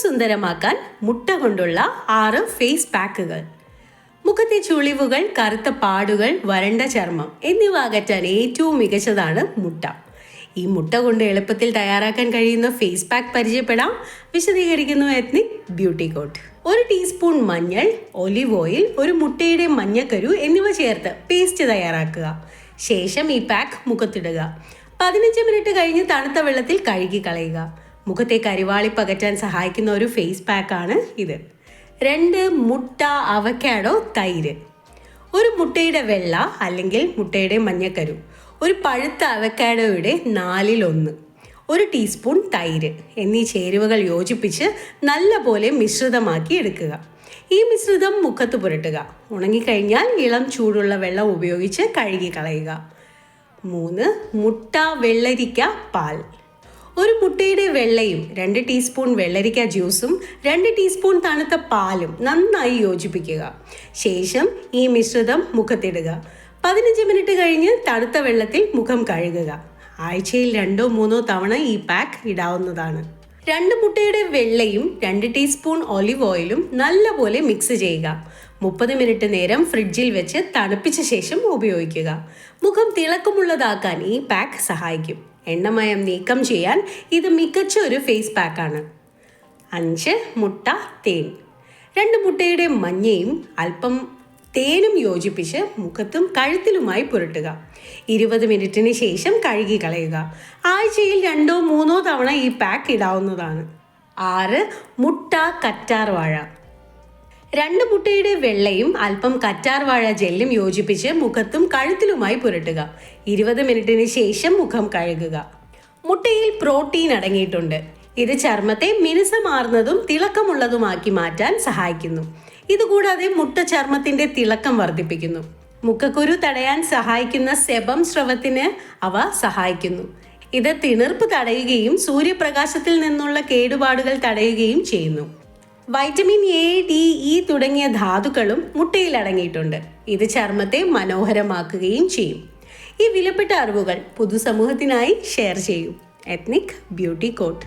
സുന്ദരമാക്കാൻ മുട്ട കൊണ്ടുള്ള 6 ഫേസ് പാക്കുകൾ. മുഖത്തെ ചുളിവുകൾ, കറുത്ത പാടുകൾ, വരണ്ട ചർമ്മം എന്നിവ അകറ്റാൻ ഏറ്റവും മികച്ചതാണ് മുട്ട. ഈ മുട്ട കൊണ്ട് എളുപ്പത്തിൽ തയ്യാറാക്കാൻ കഴിയുന്ന ഫേസ് പാക്ക് പരിചയപ്പെടാം. വിശദീകരിക്കുന്നു എത്നിക് ബ്യൂട്ടി കോട്ട്. 1 ടീസ്പൂൺ മഞ്ഞൾ, ഒലിവ് ഓയിൽ, ഒരു മുട്ടയുടെ മഞ്ഞക്കരു എന്നിവ ചേർത്ത് പേസ്റ്റ് തയ്യാറാക്കുക. ശേഷം ഈ പാക്ക് മുഖത്തിടുക. 15 മിനിറ്റ് കഴിഞ്ഞ് തണുത്ത വെള്ളത്തിൽ കഴുകി കളയുക. മുഖത്തെ കരിവാളി പകറ്റാൻ സഹായിക്കുന്ന ഒരു ഫേസ് പാക്കാണ് ഇത്. 2 മുട്ട, അവക്കാഡോ, തൈര്. ഒരു മുട്ടയുടെ വെള്ള അല്ലെങ്കിൽ മുട്ടയുടെ മഞ്ഞക്കരു, ഒരു പഴുത്ത അവക്കാഡോയുടെ 4/1, 1 ടീസ്പൂൺ തൈര് എന്നീ ചേരുവകൾ യോജിപ്പിച്ച് നല്ലപോലെ മിശ്രിതമാക്കി എടുക്കുക. ഈ മിശ്രിതം മുഖത്ത് പുരട്ടുക. ഉണങ്ങിക്കഴിഞ്ഞാൽ ഇളം ചൂടുള്ള വെള്ളം ഉപയോഗിച്ച് കഴുകി കളയുക. 3 മുട്ട, വെള്ളരിക്ക, പാൽ. ഒരു മുട്ടയുടെ വെള്ളയും 2 ടീസ്പൂൺ വെള്ളരിക്ക ജ്യൂസും 2 ടീസ്പൂൺ തണുത്ത പാലും നന്നായി യോജിപ്പിക്കുക. ശേഷം ഈ മിശ്രിതം മുഖത്തിടുക. 15 മിനിറ്റ് കഴിഞ്ഞ് തണുത്ത വെള്ളത്തിൽ മുഖം കഴുകുക. ആഴ്ചയിൽ 2-3 തവണ ഈ പാക്ക് ഇടാവുന്നതാണ്. 2 മുട്ടയുടെ വെള്ളയും 2 ടീസ്പൂൺ ഒലിവ് ഓയിലും നല്ലപോലെ മിക്സ് ചെയ്യുക. 30 മിനിറ്റ് നേരം ഫ്രിഡ്ജിൽ വെച്ച് തണുപ്പിച്ച ശേഷം ഉപയോഗിക്കുക. മുഖം തിളക്കമുള്ളതാക്കാൻ ഈ പാക്ക് സഹായിക്കും. എണ്ണമയം നീക്കം ചെയ്യാൻ ഇത് മികച്ച ഒരു ഫേസ് പാക്കാണ്. 5 മുട്ട, തേൻ. 2 മുട്ടയുടെ മഞ്ഞയും അല്പം തേനും യോജിപ്പിച്ച് മുഖത്തും കഴുത്തിലുമായി പുരട്ടുക. 20 മിനിറ്റിന് ശേഷം കഴുകി കളയുക. ആഴ്ചയിൽ 2-3 തവണ ഈ പാക്ക് ഇടാവുന്നതാണ്. 6 മുട്ട, കറ്റാർ വാഴ. 2 മുട്ടയുടെ വെള്ളയും അല്പം കറ്റാർ വാഴ ജെല്ലും യോജിപ്പിച്ച് മുഖത്തും കഴുത്തിലുമായി പുരട്ടുക. 20 മിനിറ്റിന് ശേഷം മുഖം കഴുകുക. മുട്ടയിൽ പ്രോട്ടീൻ അടങ്ങിയിട്ടുണ്ട്. ഇത് ചർമ്മത്തെ മിനുസമാർന്നതും തിളക്കമുള്ളതുമാക്കി മാറ്റാൻ സഹായിക്കുന്നു. ഇതുകൂടാതെ മുട്ട ചർമ്മത്തിന്റെ തിളക്കം വർദ്ധിപ്പിക്കുന്നു. മുഖക്കുരു തടയാൻ സഹായിക്കുന്ന സെബം സ്രവത്തിന് അവ സഹായിക്കുന്നു. ഇത് തിണർപ്പ് തടയുകയും സൂര്യപ്രകാശത്തിൽ നിന്നുള്ള കേടുപാടുകൾ തടയുകയും ചെയ്യുന്നു. വൈറ്റമിൻ എ, ഡി, ഇ തുടങ്ങിയ ധാതുക്കളും മുട്ടയിൽ അടങ്ങിയിട്ടുണ്ട്. ഇത് ചർമ്മത്തെ മനോഹരമാക്കുകയും ചെയ്യും. ഈ വിലപ്പെട്ട അറിവുകൾ പൊതുസമൂഹത്തിനായി ഷെയർ ചെയ്യൂ. Ethnic beauty coat.